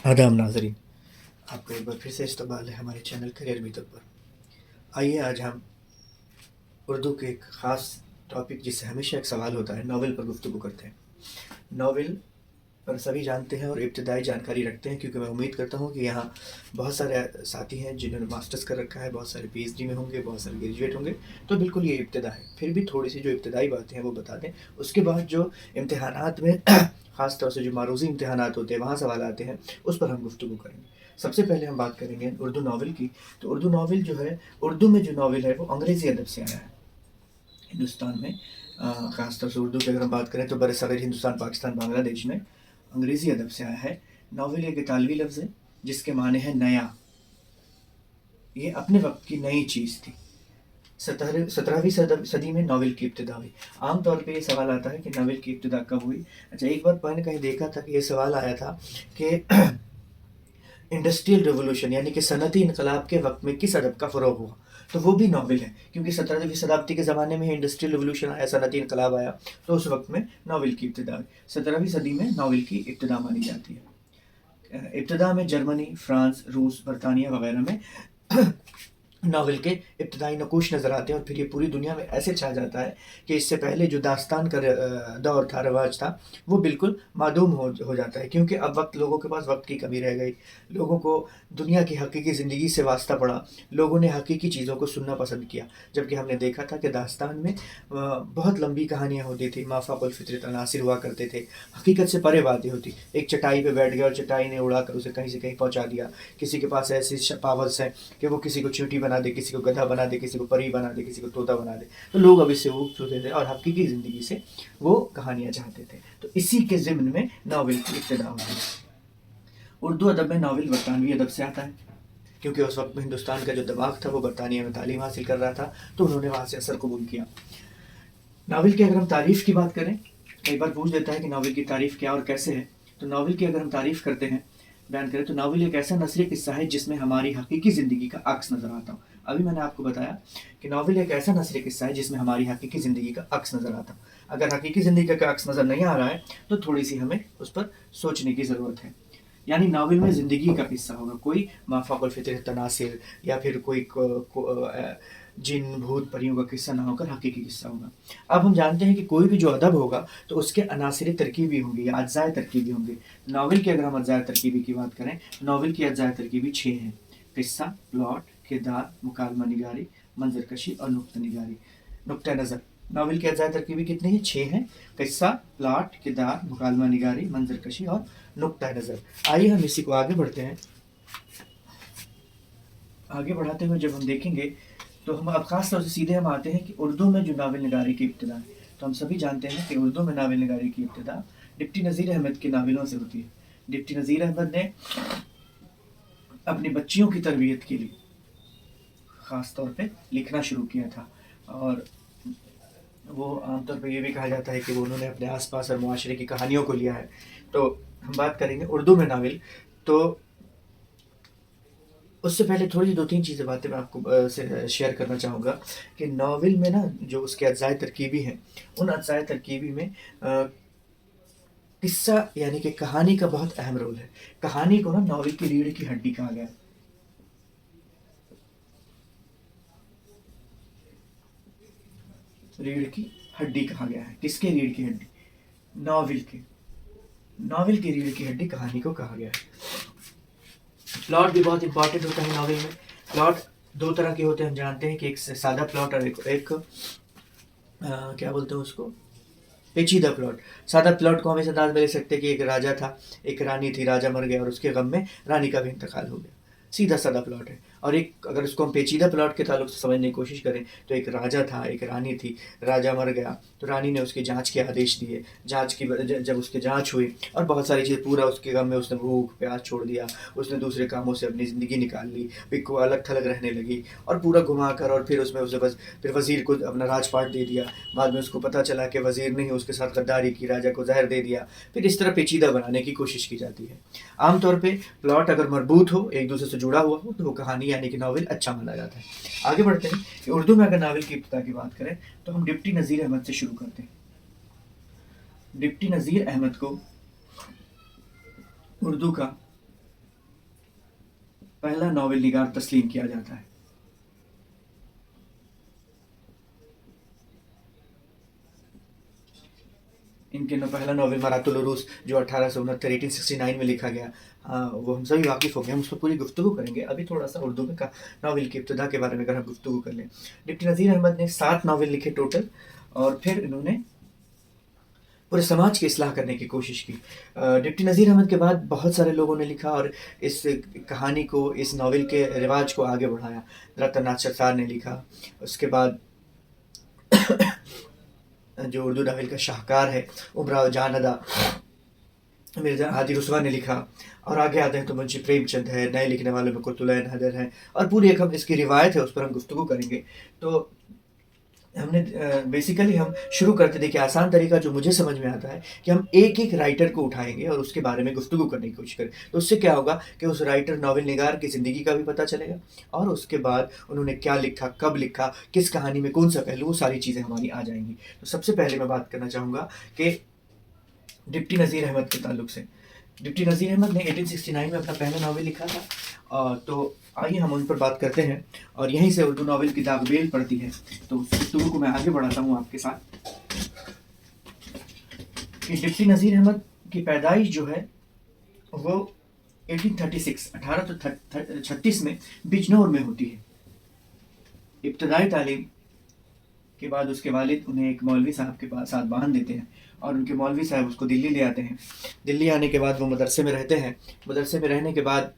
आदाब नाज़रीन, आपका एक बार फिर से इस्तकबाल है हमारे चैनल करियर मीटअप पर। आइए आज हम उर्दू के एक ख़ास टॉपिक जिससे हमेशा एक सवाल होता है, नावल पर गुफ्तगू करते हैं। नावल पर सभी जानते हैं और इब्तदाई जानकारी रखते हैं, क्योंकि मैं उम्मीद करता हूँ कि यहाँ बहुत सारे साथी हैं जिन्होंने मास्टर्स कर रखा है, बहुत सारे पीएचडी में होंगे, बहुत सारे ग्रेजुएट होंगे। तो बिल्कुल ये इब्तदा है, फिर भी थोड़ी सी जो इब्तदाई बातें हैं वो बता दें। उसके बाद जो इम्तहानात में ख़ास तौर से जो मारूज़ी इम्तहानात होते हैं वहाँ सवाल आते हैं, उस पर हम गुफ्तगू करेंगे। सबसे पहले हम बात करेंगे उर्दू नावल की। तो उर्दू नावल जो है, उर्दू में जो नावल है वो अंग्रेज़ी अदब से आया है हिंदुस्तान में। ख़ास तौर से उर्दू की अगर हम बात करें तो बरसग़ीर हिंदुस्तान, पाकिस्तान, बांग्लादेश में अंग्रेज़ी अदब से आया है। नावल एक इतालवी लफ्ज़ है जिसके माने हैं नया। ये अपने वक्त की नई चीज़ थी। 17वीं सदी में नावल की इब्तिदा हुई। आम तौर पे ये सवाल आता है कि नावल की इब्तिदा कब हुई। अच्छा, एक बार मैंने कहीं देखा था कि ये सवाल आया था कि इंडस्ट्रियल रिवॉल्यूशन यानी कि सनती इनकलाब के वक्त में किस अदब का फ़रोग़ हुआ, तो वो भी नावल है, क्योंकि 17वीं शताब्दी के ज़माने में इंडस्ट्रियल रिवॉल्यूशन आया, सनती इनकलाब आया, तो उस वक्त में नावल की इब्तिदा हुई। 17वीं सदी में नावल की इब्तिदा मानी जाती है। इब्तिदा में जर्मनी, फ्रांस, रूस, बरतानिया वगैरह में नावल के इब्तदाई नकूश नज़र आते हैं, और फिर ये पूरी दुनिया में ऐसे छा जाता है कि इससे पहले जो दास्तान का दौर था, रवाज था, वो बिल्कुल मादूम हो जाता है, क्योंकि अब लोगों के पास वक्त की कमी रह गई। लोगों को दुनिया की हकीकी ज़िंदगी से वास्ता पड़ा, लोगों ने हकीकी चीज़ों को सुनना पसंद किया। जबकि हमने देखा था कि दास्तान में बहुत लंबी कहानियाँ होती थी, माफ़ाकुल फितरत अनासिर हुआ करते थे, हकीकत से परे बातें होती। एक चटाई पे बैठ गया और चटाई ने उड़ा कर उसे कहीं से कहीं पहुँचा दिया। किसी के पास ऐसी पावर्स हैं कि वो किसी को चींटी बना दे, किसी को गधा बना दे, किसी को परी बना दे, किसी को तोता बना दे। तो लोग अब इससे ऊब चुके थे और हकीकी ज़िंदगी से वो कहानियाँ चाहते थे। तो इसी के ज़िम्न में नावल की इब्तिदा हुई। उर्दू अदब में नावल बरतानवी अदब से आता है, क्योंकि उस वक्त में हिंदुस्तान का जो दिमाग था वो बरतानिया में तालीम हासिल कर रहा था, तो उन्होंने वहाँ से असर कबूल किया। नावल की अगर हम तारीफ़ की बात करें, एक बार पूछ देता है कि नावल की तारीफ़ क्या और कैसे है। तो नावल की अगर हम तारीफ़ करते हैं, बयान करें, तो नावल एक ऐसा नसरी किस्सा है जिसमें हमारी हकीकी ज़िंदगी का अक्स नज़र आता हो। अभी मैंने आपको बताया कि नावल एक ऐसा नसरी किस्सा है जिसमें हमारी हकीकी ज़िंदगी का अक्स नज़र आता हो। अगर हकीकी ज़िंदगी का अक्स नज़र नहीं आ रहा है तो थोड़ी सी हमें उस पर सोचने की ज़रूरत है। यानी नावल में ज़िंदगी का किस्सा होगा, कोई माफ़ाकुल फितरत तनासिर या फिर कोई जिन भूत परियों का किस्सा ना होकर हकीकी किस्सा होगा। अब हम जानते हैं कि कोई भी जो अदब होगा तो उसके अनासिर तरकीबी होंगी या अज्जाए तरकीबी होंगे। नावल की अगर हम अज्जाए तरकीबी की बात करें, नावल की अज्जाए तरकीबी 6 हैं: किस्सा, प्लॉट, किरदार, मुकालमा निगारी, मंजरकशी और नुक्ता निगारी, नुक्ता नज़र। नावल की अज्जाए तरकीबी कितनी है? 6 हैं: किस्सा, प्लॉट, किरदार, मुकालमा निगारी, मंजरकशी और नुक्ता नज़र। आइए हम इसी को आगे बढ़ते हैं। आगे बढ़ाते हुए जब हम देखेंगे तो हम अब ख़ास तौर से सीधे हम आते हैं कि उर्दू में जो नावल निगारी की इब्तिदा है। तो हम सभी जानते हैं कि उर्दू में नावल निगारी की इब्तिदा डिप्टी नज़ीर अहमद के नावलों से होती है। डिप्टी नज़ीर अहमद ने अपनी बच्चियों की तरबियत के लिए ख़ास तौर पे लिखना शुरू किया था, और वो आमतौर पर ये भी कहा जाता है कि वो उन्होंने अपने आसपास और मुआशरे की कहानियों को लिया है। तो हम बात करेंगे उर्दू में नावल। तो उससे पहले थोड़ी 2-3 चीज़ें बातें मैं आपको से शेयर करना चाहूँगा कि नावल में ना जो उसके अज्जाए तरकीबी हैं, उन अज्जाए तरकीबी में किस्सा यानी कि कहानी का बहुत अहम रोल है। कहानी को ना नावल की रीढ़ की हड्डी कहा गया है। रीढ़ की हड्डी कहा गया है। किसके रीढ़ की हड्डी? नावल के। नावल की रीढ़ की हड्डी कहानी को कहा गया है। प्लॉट भी बहुत इंपॉर्टेंट होता है नावल में। प्लॉट 2 तरह के होते हैं, हम जानते हैं कि एक सादा प्लॉट और एक क्या बोलते हैं उसको, पेचीदा प्लॉट। सादा प्लॉट को हम इस अंदाज में ले सकते हैं कि एक राजा था, एक रानी थी, राजा मर गया और उसके गम में रानी का भी इंतकाल हो गया। सीधा सादा प्लॉट है। और एक अगर उसको हम पेचीदा प्लॉट के ताल्लुक से समझने की कोशिश करें तो एक राजा था, एक रानी थी, राजा मर गया तो रानी ने उसकी जांच के आदेश दिए। जांच की जब उसकी जांच हुई और बहुत सारी चीज़ें, पूरा उसके गम में उसने भूख प्यास छोड़ दिया, उसने दूसरे कामों से अपनी ज़िंदगी निकाल ली, फिर को अलग थलग रहने लगी और पूरा घुमा कर, और फिर उसमें उसे बस फिर वज़ीर को अपना राजपाट दे दिया। बाद में उसको पता चला कि वज़ीर ने ही उसके साथ गद्दारी की, राजा को जहर दे दिया। फिर इस तरह पेचीदा बनाने की कोशिश की जाती है। आमतौर पे प्लॉट अगर मरबूत हो, एक दूसरे से जुड़ा हुआ हो, तो वो कहानी यानी कि नावल अच्छा माना जाता है। आगे बढ़ते हैं कि उर्दू में अगर नावल की इब्तिदा की बात करें तो हम डिप्टी नज़ीर अहमद से शुरू करते हैं। डिप्टी नज़ीर अहमद को उर्दू का पहला नावल निगार तस्लीम किया जाता है। इनके पहला नावल मरातुल उरूस जो 1869 1869 में लिखा गया, वो हम सभी वाकिफ़ हो गए, हम उस पर पूरी गुफ्तगू करेंगे। अभी थोड़ा सा उर्दू में का नावल की इब्तिदा के बारे में अगर हम गुफ्तगू कर लें, डिप्टी नज़ीर अहमद ने 7 नावल लिखे टोटल, और फिर इन्होंने पूरे समाज की इस्लाह करने की कोशिश की। डिप्टी नज़ीर अहमद के बाद बहुत सारे लोगों ने लिखा और इस कहानी को, इस नावल के रिवाज को आगे बढ़ाया। रतन नाथ सत्तार ने लिखा, उसके बाद जो उर्दू नावल का शाहकार है उमराव जान अदा मिर्ज़ा हादी रुस्वा ने लिखा, और आगे आते हैं तो मुंशी प्रेमचंद है, नए लिखने वालों में कुतुलैन हैदर हैं, और पूरी एक हम इसकी रिवायत है उस पर हम गुफ्तगू करेंगे। तो हमने बेसिकली हम शुरू करते, देखिए आसान तरीका जो मुझे समझ में आता है कि हम एक एक राइटर को उठाएंगे और उसके बारे में गुफ्तगू करने की कोशिश करें। तो उससे क्या होगा कि उस राइटर नावल निगार की ज़िंदगी का भी पता चलेगा, और उसके बाद उन्होंने क्या लिखा, कब लिखा, किस कहानी में कौन सा पहलू, वो सारी चीज़ें हमारी आ जाएंगी। तो सबसे पहले मैं बात करना चाहूँगा कि डिप्टी नज़ीर अहमद के ताल्लुक से। डिप्टी नज़ीर अहमद ने 1869 में अपना पहला नावल लिखा था, तो आइए हम उन पर बात करते हैं, और यहीं से उर्दू नावल की दागबेल पड़ती है। तो उस गुफ्तगू को मैं आगे बढ़ाता हूँ आपके साथ कि डिप्टी नज़ीर अहमद की पैदाइश जो है वो 1836 में बिजनौर में होती है। इब्तदाई तालीम के बाद उसके वालिद उन्हें एक मौलवी साहब के पास साथ बांध देते हैं, और उनके मौलवी साहब उसको दिल्ली ले आते हैं। दिल्ली आने के बाद वो मदरसे में रहते हैं। मदरसे में रहने के बाद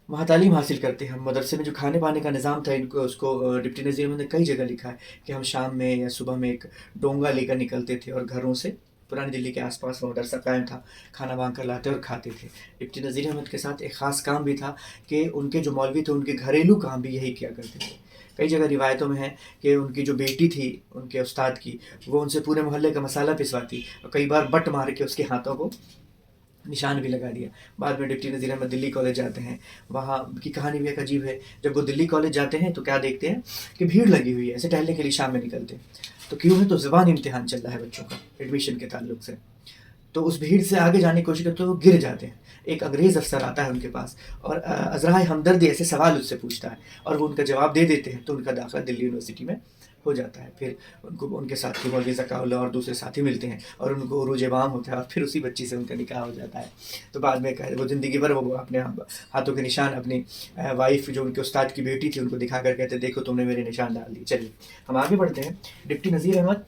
वहाँ तालीम हासिल करते हैं। मदरसे में जो खाने पाने का निज़ाम था, इनको उसको डिप्टी नज़ीर अहमद ने कई जगह लिखा है कि हम शाम में या सुबह में एक डोंगा लेकर निकलते थे और घरों से, पुरानी दिल्ली के आसपास वो मदरसा कायम था, खाना मांग कर लाते और खाते थे। डिप्टी नज़ीर अहमद के साथ एक ख़ास काम भी था कि उनके जो मौलवी थे उनके घरेलू काम भी यही किया करते थे। कई जगह रिवायतों में है कि उनकी जो बेटी थी उनके उस्ताद की, वो उनसे पूरे मोहल्ले का मसाला पिसवाती, और कई बार बट मार के उसके हाथों को निशान भी लगा दिया। बाद में डिप्टी नज़ीर अहमद दिल्ली कॉलेज जाते हैं, वहाँ की कहानी भी एक अजीब है। जब वो दिल्ली कॉलेज जाते हैं तो क्या देखते हैं कि भीड़ लगी हुई है, ऐसे टहलने के लिए शाम में निकलते हैं। तो क्यों है, तो ज़बान इम्तिहान चल रहा है बच्चों का एडमिशन के ताल्लुक से। तो उस भीड़ से आगे जाने की कोशिश करते तो वो गिर जाते हैं। एक अंग्रेज़ अफसर आता है उनके पास और अज़राए हमदर्दी ऐसे सवाल उससे पूछता है, और वो उनका जवाब दे देते हैं, तो उनका दाखिला दिल्ली यूनिवर्सिटी में हो जाता है। फिर उनको उनके साथी मौलवी ज़काउल्लाह और दूसरे साथी मिलते हैं, और उनको उरूज बाम होता है, और फिर उसी बच्ची से उनका निकाह हो जाता है। तो बाद में वो ज़िंदगी भर वो अपने हाथों के निशान अपनी वाइफ जो उनके उस्ताद की बेटी थी उनको दिखा कर कहते, देखो तुमने मेरे निशान डाल दिए। चलिए हम आगे बढ़ते हैं। डिप्टी नज़ीर अहमद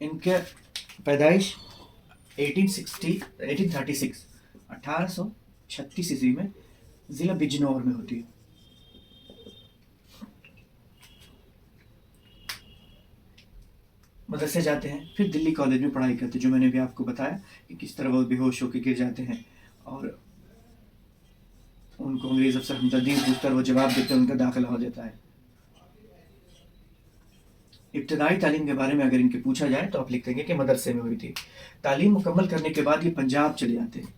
इनके पैदाइश 1836 ईस्वी में ज़िला बिजनौर में होती है। मदरसे जाते हैं, फिर दिल्ली कॉलेज में पढ़ाई करते हैं, जो मैंने भी आपको बताया कि किस तरह वो बेहोश होकर गिर जाते हैं, और उनको अंग्रेज़ अफसर हमदर्दी पूछकर वो जवाब देते हैं, उनका दाखिला हो जाता है। इब्तदाई तालीम के बारे में अगर इनके पूछा जाए तो आप लिख देंगे कि मदरसे में हुई थी। तालीम मुकम्मल करने के बाद ये पंजाब चले जाते हैं।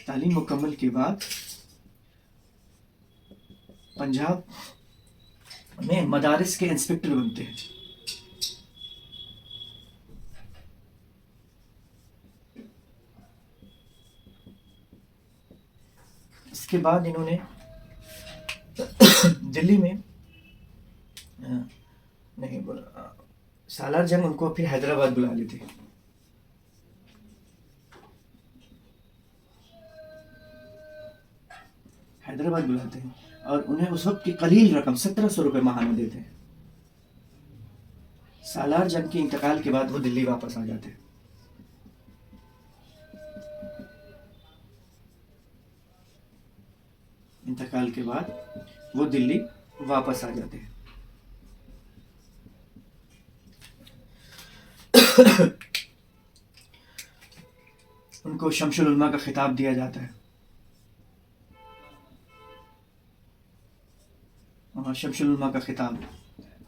तालीम मुकम्मल के बाद पंजाब में मदारिस के इंस्पेक्टर बनते हैं। इसके बाद इन्होंने दिल्ली में नहीं बोला, सालार जंग उनको फिर हैदराबाद बुला लेते हैं। हैदराबाद बुलाते हैं और उन्हें उस वक्त की कलील रकम 1700 रुपये माहाना देते हैं। सालार जंग के इंतकाल के बाद वो दिल्ली वापस आ जाते हैं। इंतकाल के बाद वो दिल्ली वापस आ जाते हैं। उनको शमशुल उलमा का खिताब दिया जाता है, और शमशुल उलमा का खिताब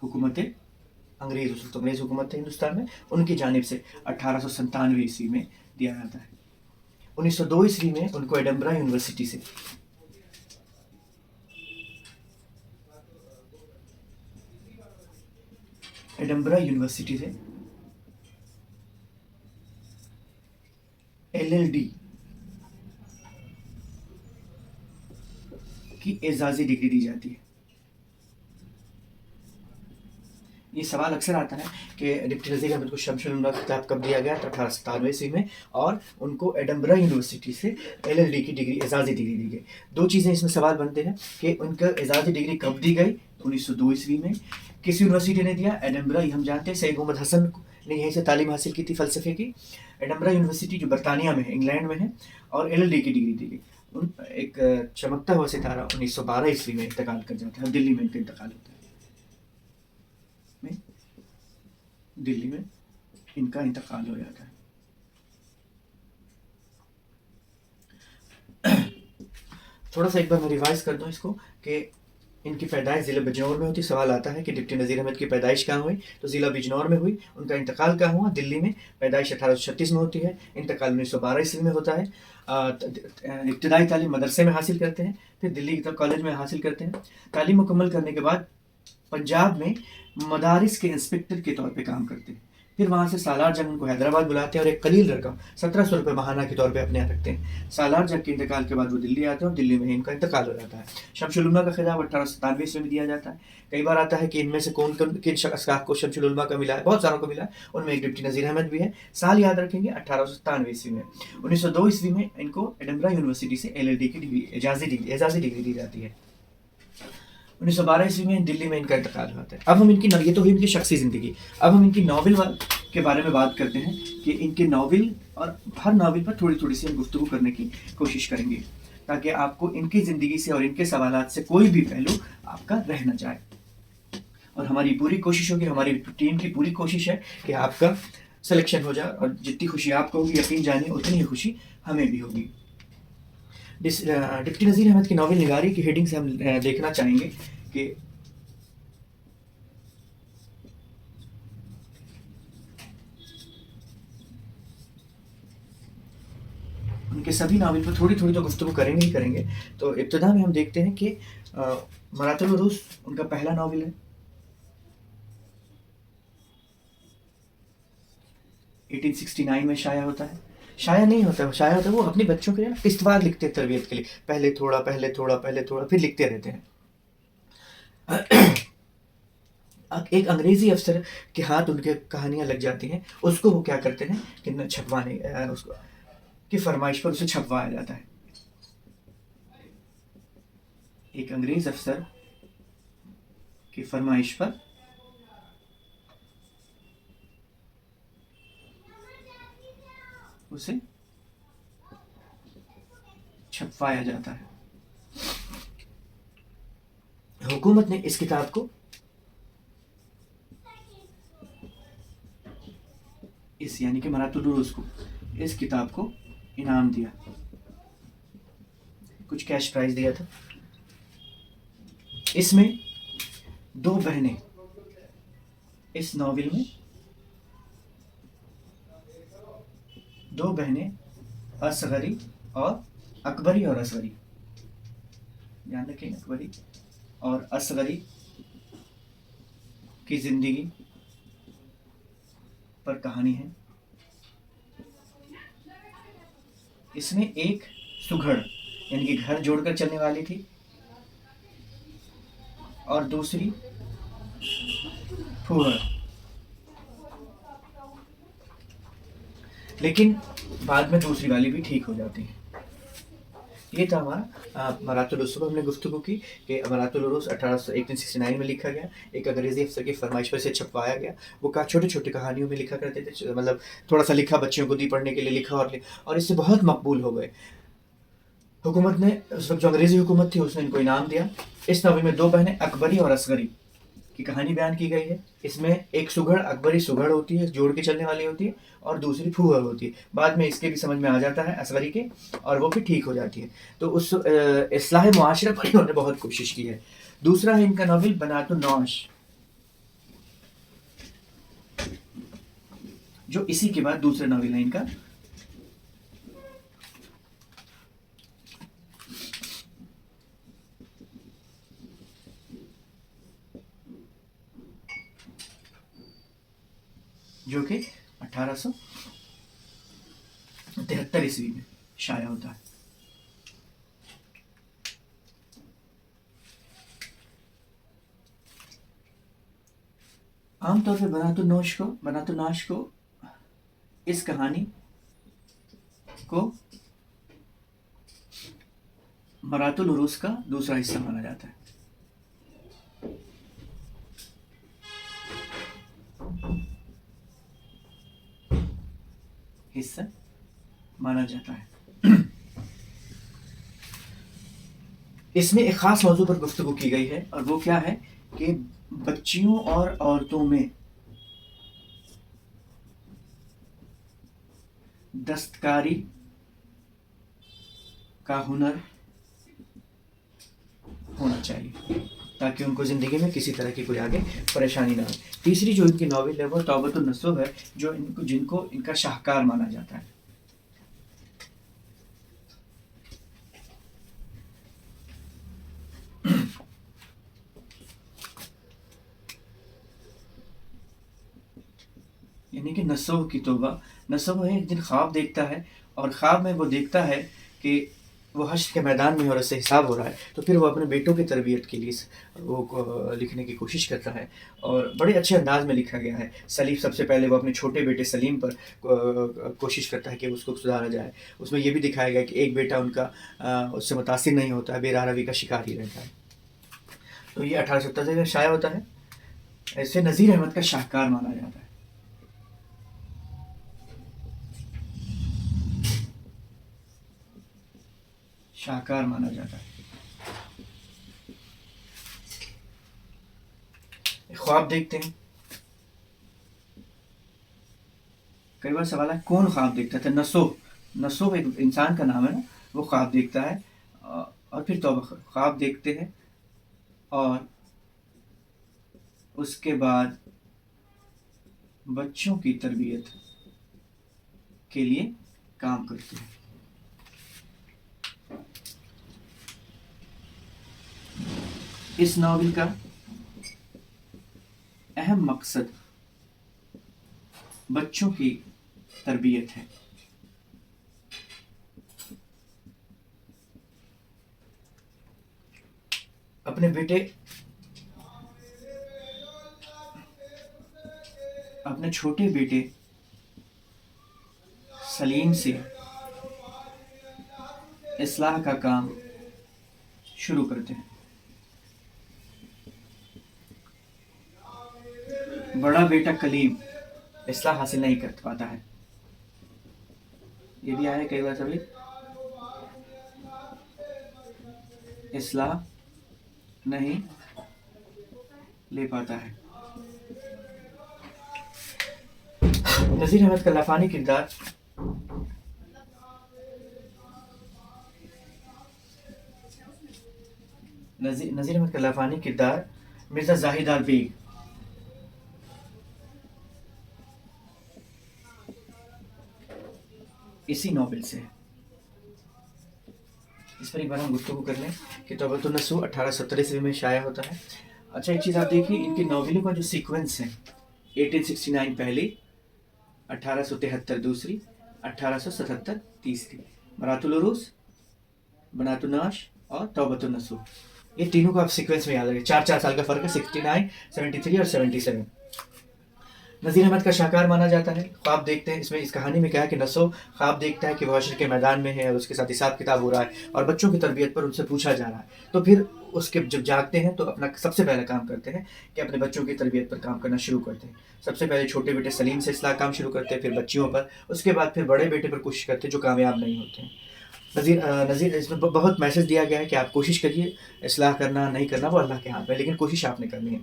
हुकूमत अंग्रेज़ हुकूमत हिंदुस्तान में उनकी जानिब से 1897 ईस्वी में दिया जाता है। 1902 ईस्वी में उनको एडनबरा यूनिवर्सिटी से एडनबरा यूनिवर्सिटी से LLD की एजाजी डिग्री दी जाती है। ये सवाल अक्सर आता है कि डिप्टी नज़ीर अहमद को शमशुल उलमा का खिताब कब दिया गया, तो 1897 ईस्वी में, और उनको एडनबरा यूनिवर्सिटी से LLD की डिग्री, एजाजी डिग्री दी गई। दो चीज़ें इसमें सवाल बनते हैं कि उनका एजाजी डिग्री कब दी गई, 1902 ईस्वी में। किस यूनिवर्सिटी ने दिया, एडनबरा। ये हम जानते हैं सैयद मोहम्मद हसन ने यहीं से तालीम हासिल की थी फ़लसफ़े की। एडनबरा यूनिवर्सिटी जो बरतानिया में है, इंग्लैंड में है, और LLD की डिग्री दी गई। एक चमकता हुआ सितारा 1912 ईस्वी में इंतकाल कर जाता है, दिल्ली में इनका इंतकाल होता है, दिल्ली में इनका इंतकाल हो जाता है। थोड़ा सा एक बार मैं रिवाइज कर दूं इसको कि इनकी पैदाइश ज़िला बिजनौर में होती। सवाल आता है कि डिप्टी नज़ीर अहमद की पैदाइश कहाँ हुई, तो ज़िला बिजनौर में हुई। उनका इंतकाल कहाँ हुआ, दिल्ली में। पैदाइश 1836 में होती है, इंतकाल 1912 ईस्वी में होता है। इब्तदाई तालीम मदरसे में हासिल करते हैं, फिर दिल्ली की कॉलेज में हासिल करते हैं। तालीम मुकम्मल करने के बाद पंजाब में मदारिस के इंस्पेक्टर के तौर पे काम करते हैं। फिर वहाँ से सालार जंग उनको हैदराबाद बुलाते हैं और एक कलील रकम 1700 रुपये माहाना के तौर पे अपने यहाँ रखते हैं। सालार जंग के इंतकाल के बाद वो दिल्ली आते हैं और दिल्ली में ही इनका इंतकाल हो जाता है। शमशुल उलमा का खिताब 1897 ईस्वी में दिया जाता है। कई बार आता है कि इनमें से कौन किन शख्स को शमशुल उलमा का मिला है, बहुत सारों को मिला है, उनमें एक डिप्टी नज़ीर अहमद भी है। साल याद रखेंगे 1897 ईस्वी में। 1902 ईस्वी में इनको एडनबरा यूनिवर्सिटी से LLD की डिग्री, एजाजी डिग्री दी जाती है। 1912 ईस्वी में दिल्ली में इनका इंतकाल होता है। अब हम इनकी, ये तो हुई इनकी शख्सी ज़िंदगी। अब हम इनकी नावल के बारे में बात करते हैं कि इनके नावल, और हर नावल पर थोड़ी थोड़ी सी हम गुफ्तगू करने की कोशिश करेंगे, ताकि आपको इनकी ज़िंदगी से और इनके सवालात से कोई भी पहलू आपका रह न जाए। और हमारी पूरी कोशिश होगी, हमारी टीम की पूरी कोशिश है कि आपका सिलेक्शन हो जाए, और जितनी खुशी आपको होगी, यकीन जानिए उतनी ही खुशी हमें भी होगी। डिप्टी नज़ीर अहमद की नावल निगारी की हेडिंग से हम देखना चाहेंगे कि उनके सभी नावल पर थोड़ी थोड़ी तो गुफ्तगू करेंगे ही करेंगे। तो इब्तिदा में हम देखते हैं कि मरातुल उरूस उनका पहला नावल है। 1869 में शाया होता है। शाया नहीं होता है, शाया होता है वो अपने बच्चों के लिए किस्तवार लिखते हैं तरबियत के लिए, पहले थोड़ा पहले थोड़ा पहले थोड़ा, फिर लिखते रहते हैं। एक अंग्रेजी अफसर के हाथ उनके कहानियां लग जाती हैं, उसको वो क्या करते हैं कि छपवाने, उसको की फरमाइश पर उसे छपवाया जाता है। एक अंग्रेज अफसर की फरमाइश पर उसे छपवाया जाता है। हुकूमत ने इस किताब को, इस यानी कि मरातुल उरूस को, इस किताब को इनाम दिया, कुछ कैश प्राइज दिया था। इसमें दो बहनें, इस नॉवेल में दो बहनें, असगरी और अकबरी और असगरी, ध्यान रखें, अकबरी और असगरी की जिंदगी पर कहानी है। इसमें एक सुघड़ यानी कि घर जोड़कर चलने वाली थी, और दूसरी फूहड़। लेकिन बाद में दूसरी वाली भी ठीक हो जाती है। ये था हमारा मरातुल उरूस पर हमने गुफ्तगू की कि मरातुल उरूस 1869 में लिखा गया, एक अंग्रेजी अफसर की फरमाइश पर से छपवाया गया। वो छोटे छोटे कहानियों में लिखा करते थे, मतलब थोड़ा सा लिखा, बच्चों को दी पढ़ने के लिए लिखा, और इससे बहुत मकबूल हो गए। हुकूमत ने, उस वक्त जो अंग्रेजी हुकूमत थी, उसने इनको इनाम दिया। इस नावल में दो बहनें अकबरी और असगरी की कहानी बयान की गई है। इसमें एक सुघड़, अकबरी सुघड़ होती है, जोड़ के चलने वाली होती है, और दूसरी फूहड़ होती है। बाद में इसके भी समझ में आ जाता है असगरी के, और वो भी ठीक हो जाती है। तो उस इस्लाह मुआशरा पर इन्होंने बहुत कोशिश की है। दूसरा है इनका नावल बनातुन नौश, जो इसी के बाद दूसरा नावल है इनका। जो कि 1873 ईस्वी में शाया होता है। आमतौर पे बनातु नाश को इस कहानी को मरातुल उरूस का दूसरा हिस्सा माना जाता है। हिस्सा माना जाता है। इसमें एक खास मौजू पर गुफ्तगू की गई है और वो क्या है कि बच्चियों और औरतों में दस्तकारी का हुनर होना चाहिए ताकि उनको ज़िंदगी में किसी तरह की कोई आगे परेशानी ना हो। तीसरी जो इनकी नॉवेल है वो तौबतुन नसूह है, जो जिनको इनका शाहकार माना जाता है। यानी कि नसूह की तौबा। नसूह है एक दिन ख्वाब देखता है और ख्वाब में वो देखता है कि वो हश्र के मैदान में और उससे हिसाब हो रहा है, तो फिर वो अपने बेटों की तरबियत के लिए वो लिखने की कोशिश करता है और बड़े अच्छे अंदाज में लिखा गया है। सलीम सबसे पहले वो अपने छोटे बेटे सलीम पर कोशिश करता है कि उसको सुधारा जाए। उसमें ये भी दिखाया गया कि एक बेटा उनका उससे मुतासिर नहीं होता है, बेराह रवी का शिकार ही रहता है। तो ये 1870 में शाया होता है। ऐसे नज़ीर अहमद का शाहकार माना जाता है। शाहकार माना जाता है। ख्वाब देखते हैं। कई बार सवाल है कौन ख्वाब देखता था। नसूह एक इंसान का नाम है ना, वो ख्वाब देखता है और फिर तो ख्वाब देखते हैं और उसके बाद बच्चों की तरबियत के लिए काम करते हैं। इस नॉवेल का अहम मकसद बच्चों की तरबियत है। अपने छोटे बेटे सलीम से इस्लाह का काम शुरू करते हैं। बड़ा बेटा कलीम इस्लाह हासिल नहीं कर पाता है। ये भी आया कई बार, सभी इस्लाह नहीं ले पाता है। नज़ीर अहमद का लाफानी किरदार नज़ीर अहमद का लाफानी किरदार मिर्ज़ा जाहिदार बेग इसी नॉवेल से है। इस पर एक बार हम गुफ्तगू कर लें कि तौबतुन नसूह 1870 ईस्वी में शाया होता है। अच्छा, एक चीज़ आप देखिए, इनकी नॉवेलों का जो सीक्वेंस है 1869 पहली, 1873 दूसरी, 1877 तीसरी, मरातुल उरूस, बनातुन नाश और तौबतुन नसूह, ये तीनों को आप सीक्वेंस में याद रखें। 4 साल का फ़र्क है, 69, 73 और 77। नज़ीर अहमद का शाहकार माना जाता है। ख्वाब देखते हैं। इसमें इस कहानी में क्या है कि नसूह ख्वाब देखता है कि वो हश्र के मैदान में है और उसके साथ हिसाब किताब हो रहा है और बच्चों की तरबियत पर उनसे पूछा जा रहा है। तो फिर उसके जब जागते हैं तो अपना सबसे पहला काम करते हैं कि अपने बच्चों की तरबियत पर काम करना शुरू करते हैं। सबसे पहले छोटे बेटे सलीम से इस्लाह काम शुरू करते हैं, फिर बच्चियों पर, उसके बाद फिर बड़े बेटे पर कोशिश करते हैं जो कामयाब नहीं होते हैं। नज़ीर इसमें बहुत मैसेज दिया गया है कि आप कोशिश करिए, इस्लाह करना नहीं करना वो अल्लाह के हाथ में, लेकिन कोशिश आपने करनी है।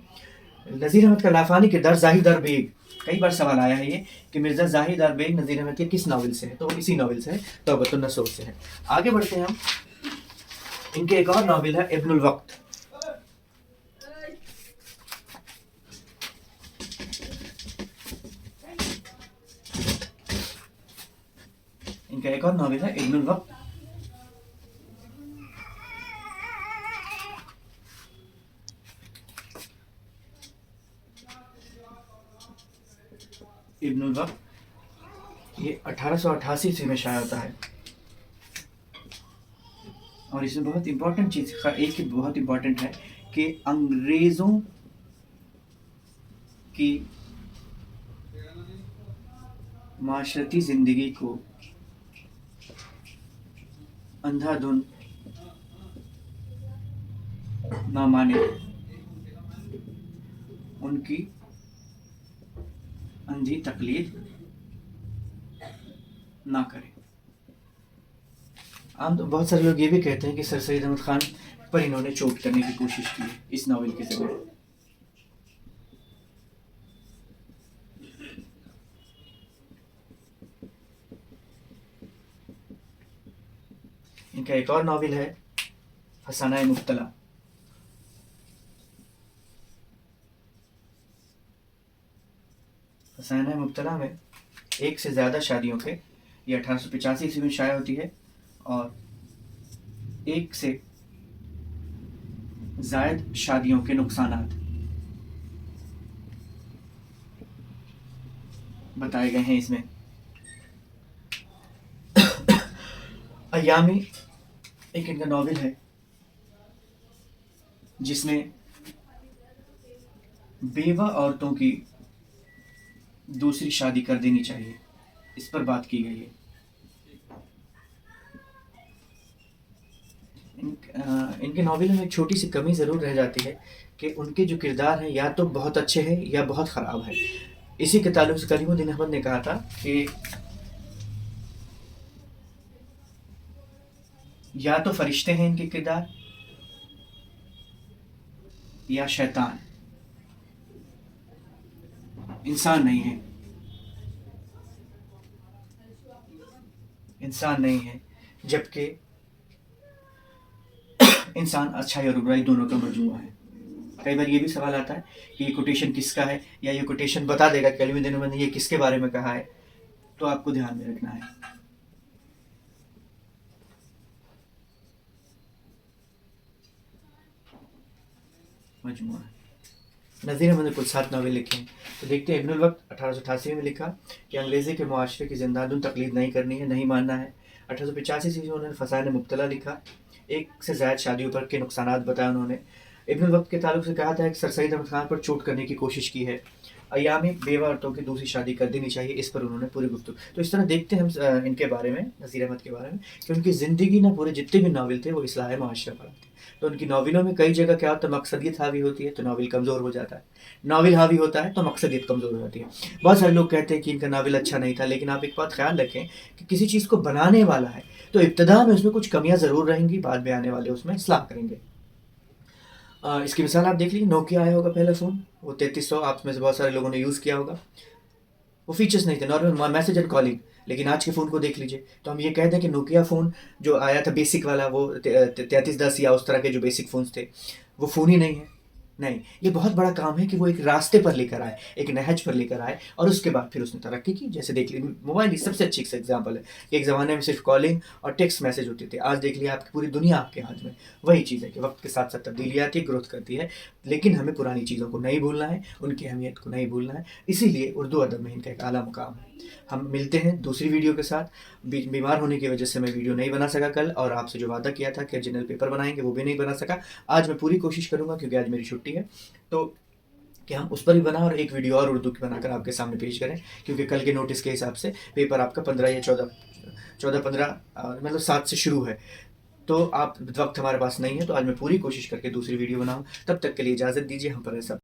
नज़ीर अहमद का लाफानी किरदार जाहिदार बेग, कई बार सवाल आया है ये कि मिर्ज़ा जाहिदार बेग नज़ीर अहमद के किस नॉवेल से है, तो इसी नॉवेल से है, तौबतुन नसूह से है। आगे बढ़ते हैं हम। इनके एक और नॉवेल है इब्नुल वक्त। इनका एक और नॉवेल है इब्नुल वक्त। ابن الوقت یہ 1888 میں شائع ہوتا ہے. اور اس میں بہت امپورٹنٹ چیز ایک بہت امپورٹنٹ ہے کہ انگریزوں کی معاشرتی زندگی کو اندھا دھن نہ مانے، ان کی اندھی تقلید نہ کرے. بہت سارے لوگ یہ بھی کہتے ہیں کہ سر سید احمد خان پر انہوں نے چوٹ کرنے کی کوشش کی اس ناول کے ذریعے. ان کا ایک اور ناول ہے فسانہ مبتلا. فسانہ مبتلا میں ایک سے زیادہ شادیوں کے، یہ 1885 میں شائع ہوتی ہے، اور ایک سے زائد شادیوں کے نقصانات بتائے گئے ہیں اس میں. ایامی ایک ان کا ناول ہے جس میں بیوہ عورتوں کی دوسری شادی کر دینی چاہیے، اس پر بات کی گئی ہے. ان کے ناولوں میں ایک چھوٹی سی کمی ضرور رہ جاتی ہے کہ ان کے جو کردار ہیں یا تو بہت اچھے ہیں یا بہت خراب ہیں. اسی کے تعلق سے کلیم الدین احمد نے کہا تھا کہ یا تو فرشتے ہیں ان کے کردار یا شیطان، انسان نہیں ہے. انسان نہیں ہے، جبکہ انسان اچھائی اور برائی دونوں کا مجموعہ ہے. کئی بار یہ بھی سوال آتا ہے کہ یہ کوٹیشن کس کا ہے، یا یہ کوٹیشن بتا دے گا کہ کلیم الدین احمد نے یہ کس کے بارے میں کہا ہے. تو آپ کو دھیان میں رکھنا ہے. مجموعہ نذیر احمد نے کل 7 ناول لکھے ہیں. تو دیکھتے ہیں. ابن الوقت 1888 میں لکھا کہ انگریزی کے معاشرے کی زندہ دن تقلید نہیں کرنی ہے، نہیں ماننا ہے. 1885 میں انہوں نے فسانہ مبتلا لکھا، ایک سے زائد شادیوں پر کے نقصانات بتائے انہوں نے. ابن الوقت کے تعلق سے کہا تھا کہ سر سید احمد خان پر چوٹ کرنے کی کوشش کی ہے. ایامی بیوہ عورتوں کی دوسری شادی کر دینی چاہیے، اس پر انہوں نے پوری گفتگو. تو اس طرح دیکھتے ہیں ہم ان کے بارے میں، نذیر احمد کے بارے میں، کہ ان کی زندگی نہ پورے جتنے بھی ناول تھے وہ اصلاح معاشرہ پر آتے. تو ان کی ناولوں میں کئی جگہ کیا ہوتا ہے، مقصدیت حاوی ہوتی ہے تو ناول کمزور ہو جاتا ہے. ناول حاوی ہوتا ہے تو مقصدیت کمزور ہو جاتی ہے. بہت سارے لوگ کہتے ہیں کہ ان کا ناول اچھا نہیں تھا، لیکن آپ ایک بات خیال رکھیں کہ کسی چیز کو بنانے والا ہے تو ابتدا میں اس میں کچھ کمیاں ضرور رہیں گی، بعد میں آنے والے اس میں اصلاح کریں گے. اس کی مثال آپ دیکھ لیجیے. نوکیا آیا ہوگا پہلا فون، وہ 3300 آپ میں سے بہت سارے لوگوں نے یوز کیا ہوگا. وہ فیچرز نہیں تھے، نارمل میسج اینڈ کالنگ. لیکن آج کے فون کو دیکھ لیجیے تو ہم یہ کہہ دیں کہ نوکیا فون جو آیا تھا بیسک والا، وہ 3310 یا اس طرح کے جو بیسک فونز تھے، وہ فون ہی نہیں ہے. نہیں، یہ بہت بڑا کام ہے کہ وہ ایک راستے پر لے کر آئے، ایک نہج پر لے کر آئے، اور اس کے بعد پھر اس نے ترقی کی. جیسے دیکھ لیجیے موبائل سب سے اچھی ایگزامپل ہے کہ ایک زمانے میں صرف کالنگ اور ٹیکسٹ میسج ہوتے تھے. آج دیکھ لیے آپ کی پوری دنیا آپ کے ہاتھ میں. وہی چیز ہے کہ وقت کے ساتھ ساتھ تبدیلی آتی ہے، گروتھ کرتی ہے، لیکن ہمیں پرانی چیزوں کو نہیں بھولنا ہے، ان کی اہمیت کو نہیں بھولنا ہے. اسی لیے اردو ادب میں ان کا ایک اعلیٰ مقام ہے. ہم ملتے ہیں دوسری ویڈیو کے ساتھ. بیمار ہونے کی وجہ سے میں ویڈیو نہیں بنا سکا کل، اور آپ سے جو وعدہ کیا تھا کہ جنرل پیپر بنائیں گے وہ بھی نہیں بنا سکا. آج میں پوری کوشش کروں گا کیونکہ آج میری چھٹی ہے، تو کہ ہم اس پر بھی بنا اور ایک ویڈیو اور اردو کی بنا کر آپ کے سامنے پیش کریں. کیونکہ کل کے نوٹس کے حساب سے پیپر آپ کا 15 یا 14 مطلب 7 سے شروع ہے. تو آپ وقت ہمارے پاس نہیں ہے، تو آج میں پوری کوشش کر کے دوسری ویڈیو بناؤں. تب تک کے لیے اجازت دیجیے. ہم پر ایسا